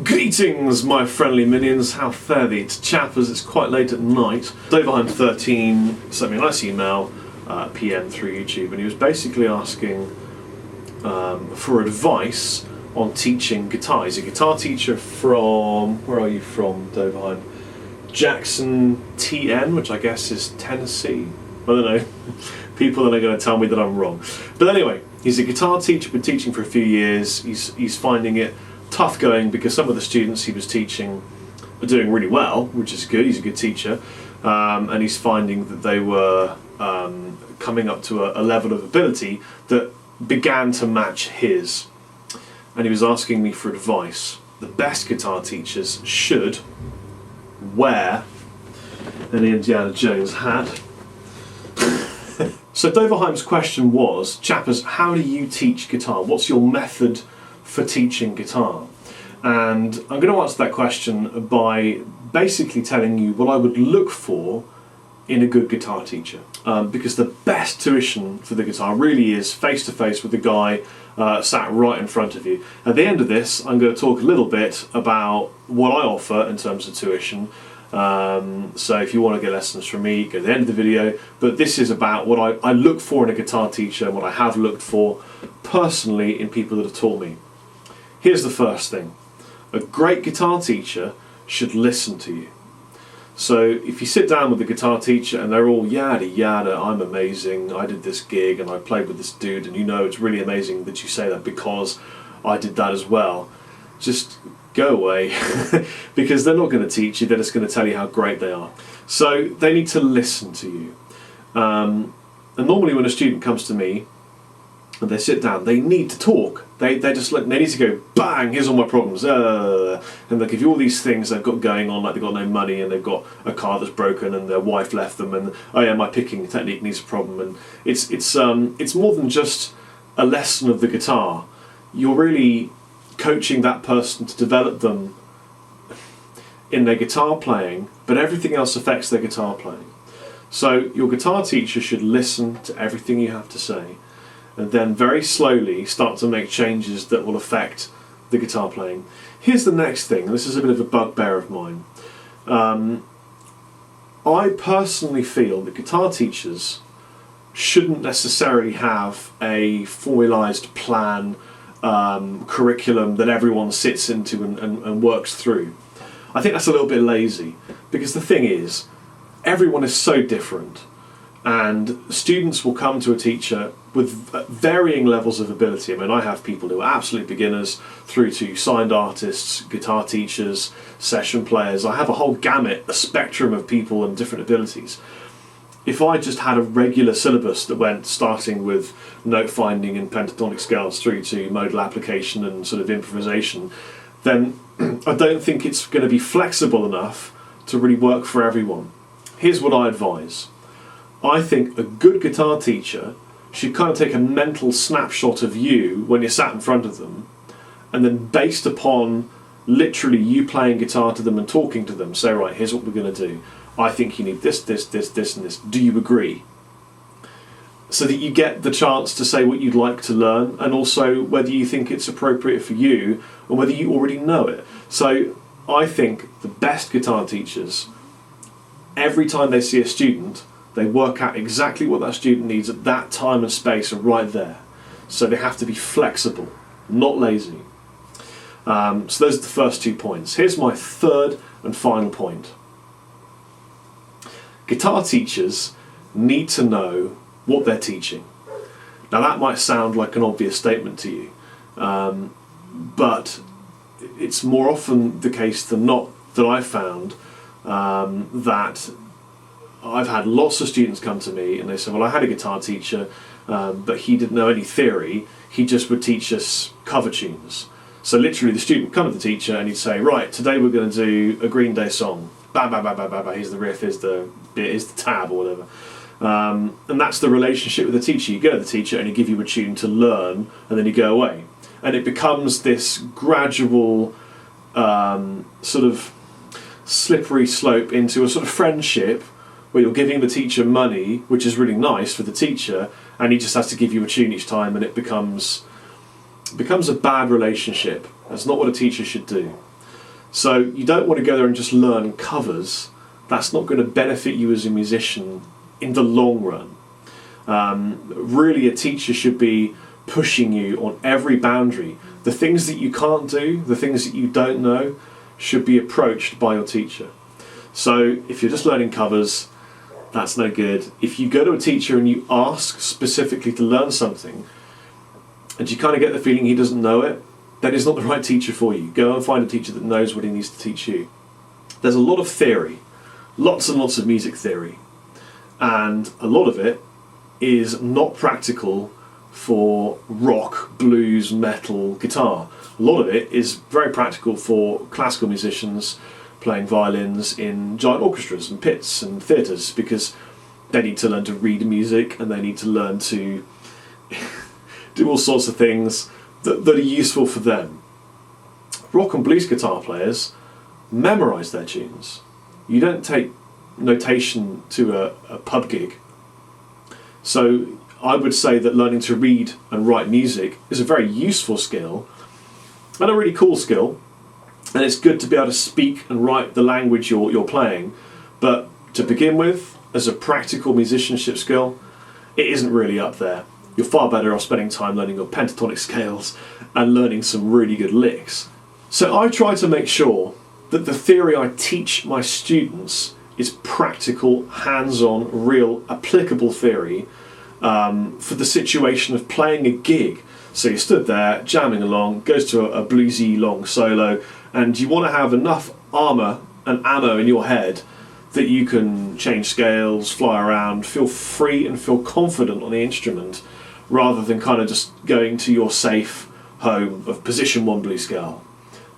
Greetings, my friendly minions. How fare thee? It's Chappers. It's quite late at night. Doverheim13 sent me a nice email, PM through YouTube, and he was basically asking for advice on teaching guitar. He's a guitar teacher from, where are you from, Doverheim? Jackson, TN, which I guess is Tennessee. I don't know. People are going to tell me that I'm wrong. But anyway, he's a guitar teacher, been teaching for a few years. He's finding it tough going because some of the students he was teaching are doing really well, which is good. He's a good teacher, and he's finding that they were coming up to a level of ability that began to match his. And he was asking me for advice. The best guitar teachers should wear an Indiana Jones hat. So Doverheim's question was, Chappers, how do you teach guitar? What's your method for teaching guitar? And I'm going to answer that question by basically telling you what I would look for in a good guitar teacher. Because the best tuition for the guitar really is face-to-face with the guy sat right in front of you. At the end of this, I'm going to talk a little bit about what I offer in terms of tuition. So if you want to get lessons from me, go to the end of the video. But this is about what I look for in a guitar teacher and what I have looked for personally in people that have taught me. Here's the first thing. A great guitar teacher should listen to you. So if you sit down with a guitar teacher and they're all yada yada, I'm amazing, I did this gig and I played with this dude, and you know it's really amazing that you say that because I did that as well, just go away. Because they're not going to teach you, they're just going to tell you how great they are. So they need to listen to you. And normally when a student comes to me and they sit down, they need to talk. They need to go, bang, here's all my problems. And they'll give you all these things they've got going on, like they've got no money and they've got a car that's broken and their wife left them, and oh yeah, my picking technique needs a problem. And it's more than just a lesson of the guitar. You're really coaching that person to develop them in their guitar playing, but everything else affects their guitar playing. So your guitar teacher should listen to everything you have to say, and then very slowly start to make changes that will affect the guitar playing. Here's the next thing, and this is a bit of a bugbear of mine. I personally feel that guitar teachers shouldn't necessarily have a formalised plan, curriculum that everyone sits into and works through. I think that's a little bit lazy, because the thing is, everyone is so different, and students will come to a teacher with varying levels of ability. I mean, I have people who are absolute beginners through to signed artists, guitar teachers, session players. I have a whole gamut, a spectrum of people and different abilities. If I just had a regular syllabus that went starting with note finding and pentatonic scales through to modal application and sort of improvisation, then I don't think it's going to be flexible enough to really work for everyone. Here's what I advise. I think a good guitar teacher should kind of take a mental snapshot of you when you're sat in front of them, and then based upon literally you playing guitar to them and talking to them, say, right, here's what we're going to do. I think you need this, this, this, this, and this. Do you agree? So that you get the chance to say what you'd like to learn, and also whether you think it's appropriate for you or whether you already know it. So I think the best guitar teachers, every time they see a student, they work out exactly what that student needs at that time and space right there. So they have to be flexible, not lazy. So those are the first 2 points. Here's my third and final point. Guitar teachers need to know what they're teaching. Now that might sound like an obvious statement to you, but it's more often the case than not that I've found that I've had lots of students come to me and they say, well, I had a guitar teacher, but he didn't know any theory, he just would teach us cover tunes. So literally the student would come to the teacher and he'd say, right, today we're going to do a Green Day song. Bam, bam, bam, bam, bam, bam, here's the riff, here's the tab or whatever. And that's the relationship with the teacher. You go to the teacher and he give you a tune to learn, and then you go away. And it becomes this gradual sort of slippery slope into a sort of friendship where you're giving the teacher money, which is really nice for the teacher, and he just has to give you a tune each time, and it becomes a bad relationship. That's not what a teacher should do. So you don't want to go there and just learn covers. That's not going to benefit you as a musician in the long run. Really, a teacher should be pushing you on every boundary. The things that you can't do, the things that you don't know, should be approached by your teacher. So if you're just learning covers, that's no good. If you go to a teacher and you ask specifically to learn something, and you kind of get the feeling he doesn't know it, then he's not the right teacher for you. Go and find a teacher that knows what he needs to teach you. There's a lot of theory, lots and lots of music theory, and a lot of it is not practical for rock, blues, metal, guitar. A lot of it is very practical for classical musicians playing violins in giant orchestras and pits and theatres, because they need to learn to read music and they need to learn to do all sorts of things that are useful for them. Rock and blues guitar players memorise their tunes. You don't take notation to a pub gig. So I would say that learning to read and write music is a very useful skill and a really cool skill, and it's good to be able to speak and write the language you're playing, but to begin with, as a practical musicianship skill, it isn't really up there. You're far better off spending time learning your pentatonic scales and learning some really good licks. So I try to make sure that the theory I teach my students is practical, hands-on, real, applicable theory for the situation of playing a gig. So you stood there, jamming along, goes to a bluesy long solo, and you want to have enough armour and ammo in your head that you can change scales, fly around, feel free and feel confident on the instrument, rather than kind of just going to your safe home of position 1 blues scale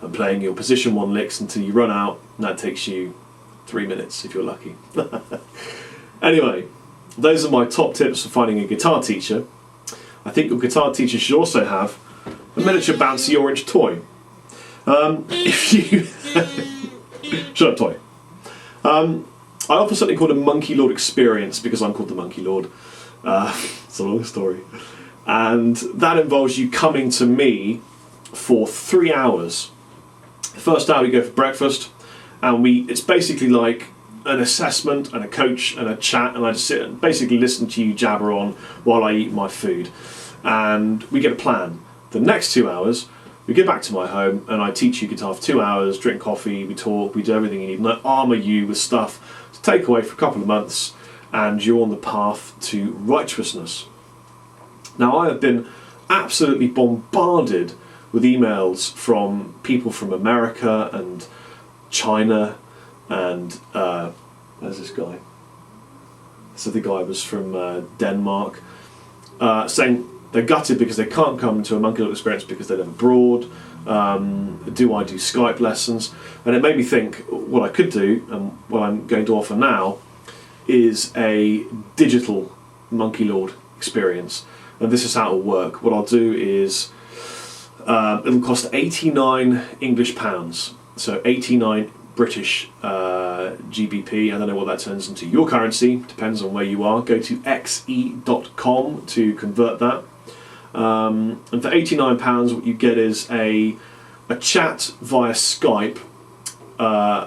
and playing your position 1 licks until you run out, and that takes you 3 minutes if you're lucky. Anyway, those are my top tips for finding a guitar teacher. I think your guitar teacher should also have a miniature bouncy orange toy. If you shut up, toy. I offer something called a Monkey Lord experience because I'm called the Monkey Lord. It's a long story, and that involves you coming to me for 3 hours. The first hour we go for breakfast, and it's basically like an assessment and a coach and a chat, and I just sit and basically listen to you jabber on while I eat my food, and we get a plan. The next 2 hours we get back to my home and I teach you guitar for 2 hours, drink coffee, we talk, we do everything you need, and I armour you with stuff to take away for a couple of months, and you're on the path to righteousness. Now, I have been absolutely bombarded with emails from people from America and China and where's this guy? So the guy was from Denmark, saying they're gutted because they can't come to a Monkey Lord experience because they live abroad. Do I do Skype lessons? And it made me think what I could do, and what I'm going to offer now, is a digital Monkey Lord experience. And this is how it'll work. What I'll do is it'll cost 89 English pounds, so 89 British GBP. I don't know what that turns into your currency, depends on where you are. Go to xe.com to convert that. And for £89 what you get is a chat via Skype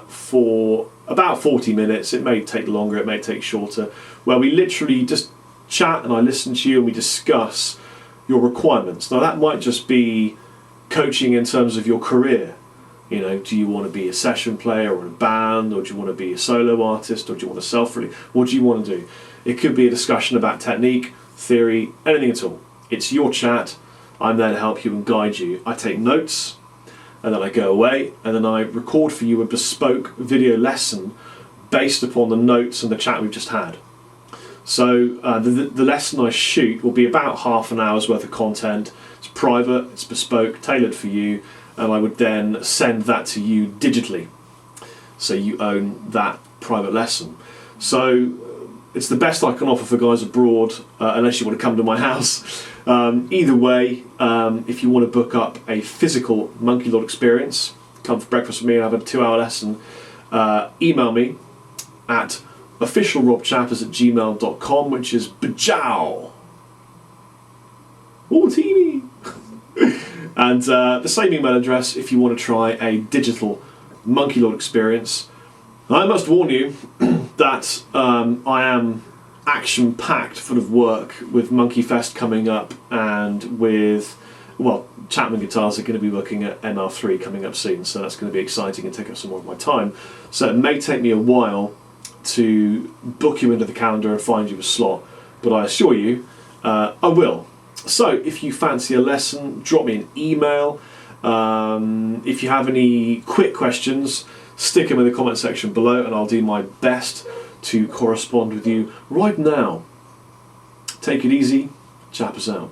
for about 40 minutes. It may take longer, it may take shorter, where we literally just chat and I listen to you and we discuss your requirements. Now that might just be coaching in terms of your career. You know, do you want to be a session player or in a band, or do you want to be a solo artist, or do you want to self-release? What do you want to do? It could be a discussion about technique, theory, anything at all. It's your chat. I'm there to help you and guide you. I take notes, and then I go away, and then I record for you a bespoke video lesson based upon the notes and the chat we've just had. So the lesson I shoot will be about half an hour's worth of content. It's private, it's bespoke, tailored for you, and I would then send that to you digitally. So you own that private lesson. So it's the best I can offer for guys abroad, unless you want to come to my house. Either way, if you want to book up a physical Monkey Lord experience, come for breakfast with me and have a 2-hour lesson, email me at officialrobchappers@gmail.com, which is bajow. Oh, TV! And the same email address if you want to try a digital Monkey Lord experience. I must warn you that I am action-packed, full of work, with Monkey Fest coming up, and with, well, Chapman guitars are going to be working at MR3 coming up soon, so that's going to be exciting and take up some more of my time. So it may take me a while to book you into the calendar and find you a slot, but I assure you, I will. So if you fancy a lesson, drop me an email. If you have any quick questions, stick them in the comment section below and I'll do my best to correspond with you right now. Take it easy. Chappers out.